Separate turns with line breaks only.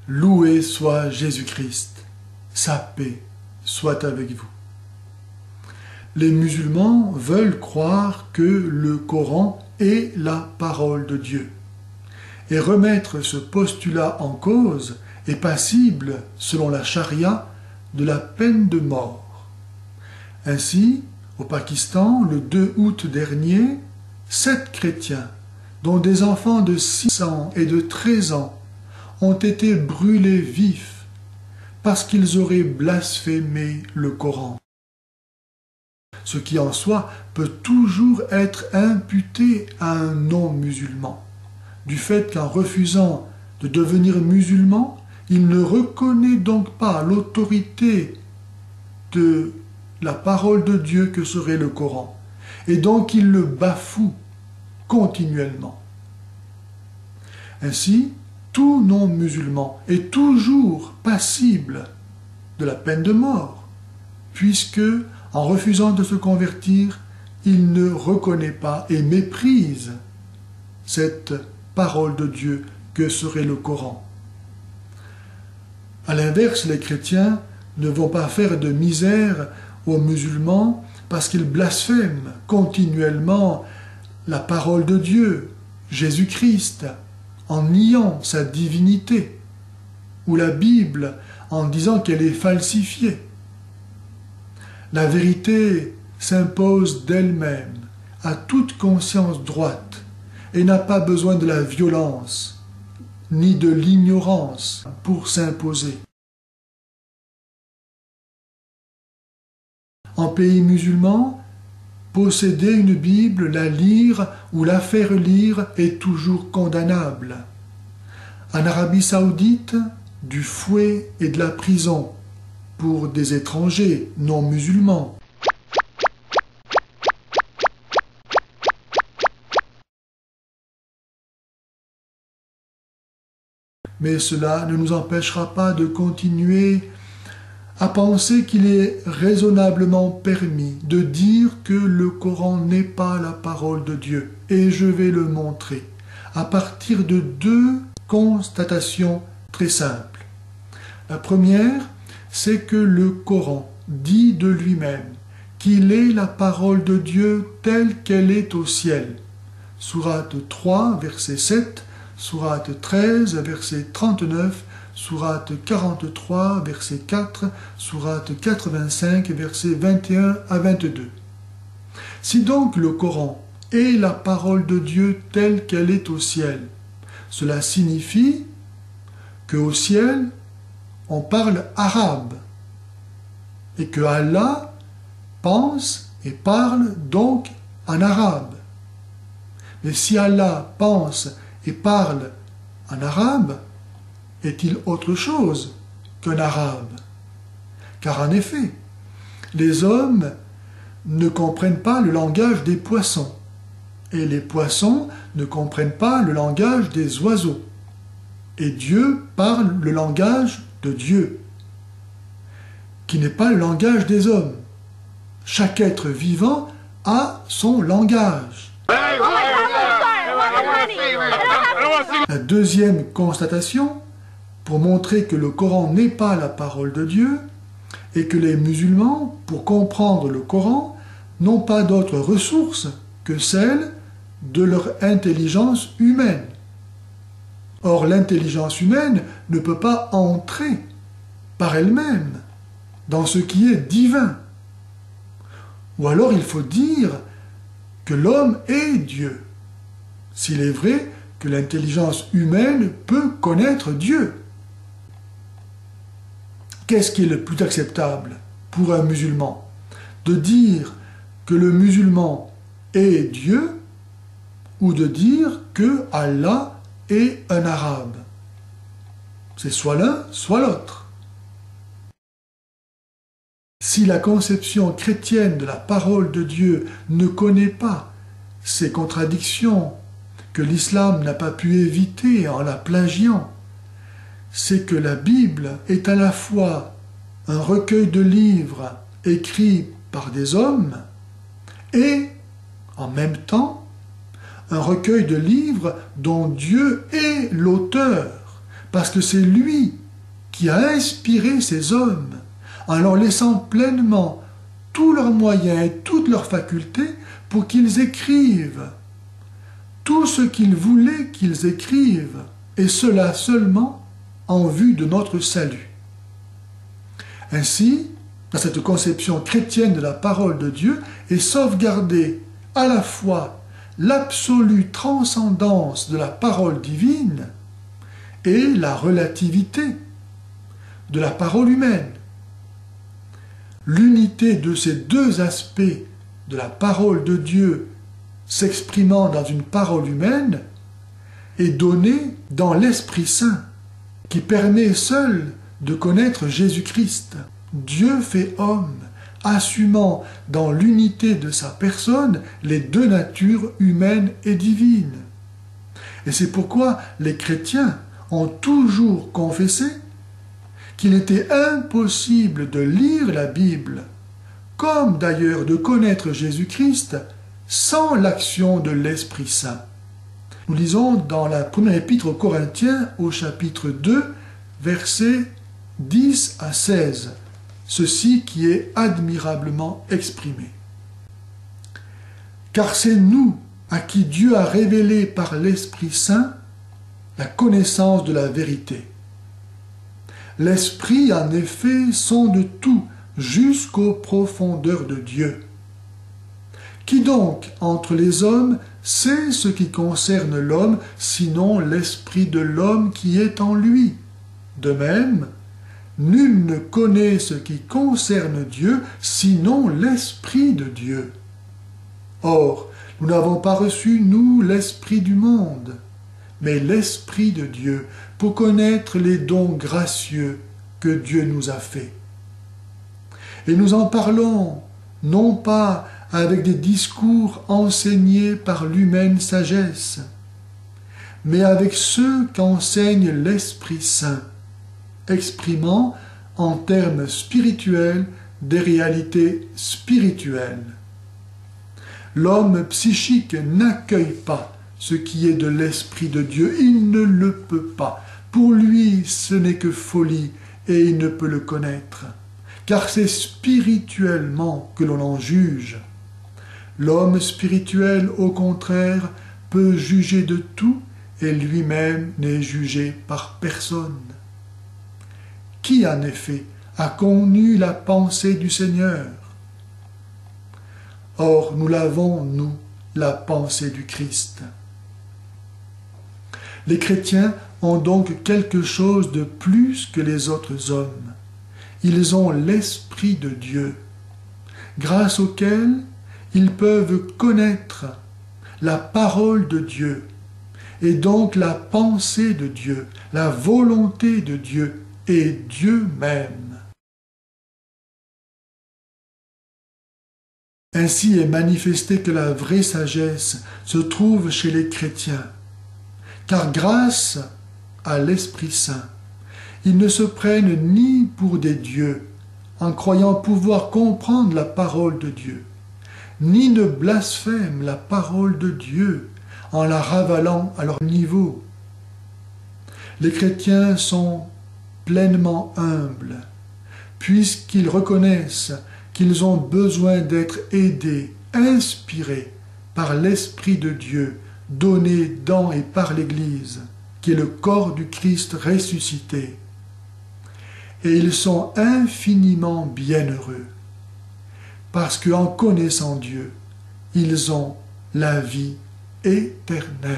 Loué soit Jésus-Christ, sa paix soit avec vous. Les musulmans veulent croire que le Coran est la parole de Dieu. Et remettre ce postulat en cause est passible, selon la charia, de la peine de mort. Ainsi, au Pakistan, le 2 août dernier, 7 chrétiens, dont des enfants de 6 ans et de 13 ans, ont été brûlés vifs parce qu'ils auraient blasphémé le Coran. Ce qui en soi peut toujours être imputé à un non-musulman, du fait qu'en refusant de devenir musulman, il ne reconnaît donc pas l'autorité de la parole de Dieu que serait le Coran, et donc il le bafoue continuellement. Ainsi, tout non-musulman est toujours passible de la peine de mort, puisque, en refusant de se convertir, il ne reconnaît pas et méprise cette parole de Dieu que serait le Coran. À l'inverse, les chrétiens ne vont pas faire de misère aux musulmans parce qu'ils blasphèment continuellement la parole de Dieu, Jésus-Christ, en niant sa divinité, ou la Bible en disant qu'elle est falsifiée. La vérité s'impose d'elle-même à toute conscience droite et n'a pas besoin de la violence ni de l'ignorance pour s'imposer. En pays musulman, posséder une Bible, la lire ou la faire lire est toujours condamnable. En Arabie Saoudite, du fouet et de la prison pour des étrangers non musulmans. Mais cela ne nous empêchera pas de continuer à penser qu'il est raisonnablement permis de dire que le Coran n'est pas la parole de Dieu. Et je vais le montrer à partir de 2 constatations très simples. La première, c'est que le Coran dit de lui-même qu'il est la parole de Dieu telle qu'elle est au ciel. Sourate 3, verset 7, Sourate 13, verset 39, Sourate 43, verset 4, Sourate 85, versets 21 à 22. Si donc le Coran est la parole de Dieu telle qu'elle est au ciel, cela signifie qu'au ciel, on parle arabe et que Allah pense et parle donc en arabe. Mais si Allah pense et parle en arabe, est-il autre chose qu'un arabe? Car en effet, les hommes ne comprennent pas le langage des poissons, et les poissons ne comprennent pas le langage des oiseaux. Et Dieu parle le langage de Dieu, qui n'est pas le langage des hommes. Chaque être vivant a son langage. La deuxième constatation, pour montrer que le Coran n'est pas la parole de Dieu, et que les musulmans, pour comprendre le Coran, n'ont pas d'autre ressource que celle de leur intelligence humaine. Or, l'intelligence humaine ne peut pas entrer par elle-même dans ce qui est divin. Ou alors il faut dire que l'homme est Dieu, s'il est vrai que l'intelligence humaine peut connaître Dieu. Qu'est-ce qui est le plus acceptable pour un musulman? De dire que le musulman est Dieu ou de dire que Allah est un arabe? C'est soit l'un, soit l'autre. Si la conception chrétienne de la parole de Dieu ne connaît pas ces contradictions que l'islam n'a pas pu éviter en la plagiant, c'est que la Bible est à la fois un recueil de livres écrits par des hommes et, en même temps, un recueil de livres dont Dieu est l'auteur, parce que c'est lui qui a inspiré ces hommes en leur laissant pleinement tous leurs moyens et toutes leurs facultés pour qu'ils écrivent tout ce qu'il voulait qu'ils écrivent, et cela seulement en vue de notre salut. Ainsi, dans cette conception chrétienne de la parole de Dieu est sauvegardée à la fois l'absolue transcendance de la parole divine et la relativité de la parole humaine. L'unité de ces deux aspects de la parole de Dieu s'exprimant dans une parole humaine est donnée dans l'Esprit Saint, qui permet seul de connaître Jésus-Christ. Dieu fait homme, assumant dans l'unité de sa personne les deux natures humaines et divines. Et c'est pourquoi les chrétiens ont toujours confessé qu'il était impossible de lire la Bible, comme d'ailleurs de connaître Jésus-Christ, sans l'action de l'Esprit Saint. Nous lisons dans la première épître aux Corinthiens, au chapitre 2, versets 10 à 16, ceci qui est admirablement exprimé. Car c'est nous à qui Dieu a révélé par l'Esprit Saint la connaissance de la vérité. L'Esprit, en effet, sonde tout jusqu'aux profondeurs de Dieu. Qui donc, entre les hommes, sait ce qui concerne l'homme, sinon l'esprit de l'homme qui est en lui? De même, nul ne connaît ce qui concerne Dieu, sinon l'Esprit de Dieu. Or, nous n'avons pas reçu, nous, l'Esprit du monde, mais l'Esprit de Dieu, pour connaître les dons gracieux que Dieu nous a faits. Et nous en parlons, non pas avec des discours enseignés par l'humaine sagesse, mais avec ceux qu'enseigne l'Esprit Saint, exprimant en termes spirituels des réalités spirituelles. L'homme psychique n'accueille pas ce qui est de l'Esprit de Dieu, il ne le peut pas. Pour lui, ce n'est que folie et il ne peut le connaître, car c'est spirituellement que l'on en juge. L'homme spirituel, au contraire, peut juger de tout et lui-même n'est jugé par personne. Qui, en effet, a connu la pensée du Seigneur? Or, nous l'avons, nous, la pensée du Christ. Les chrétiens ont donc quelque chose de plus que les autres hommes. Ils ont l'Esprit de Dieu, grâce auquel ils peuvent connaître la parole de Dieu, et donc la pensée de Dieu, la volonté de Dieu et Dieu même. Ainsi est manifesté que la vraie sagesse se trouve chez les chrétiens, car grâce à l'Esprit Saint, ils ne se prennent ni pour des dieux, en croyant pouvoir comprendre la parole de Dieu, ni ne blasphèment la parole de Dieu en la ravalant à leur niveau. Les chrétiens sont pleinement humbles, puisqu'ils reconnaissent qu'ils ont besoin d'être aidés, inspirés par l'Esprit de Dieu, donné dans et par l'Église, qui est le corps du Christ ressuscité. Et ils sont infiniment bienheureux, parce qu'en connaissant Dieu, ils ont la vie éternelle.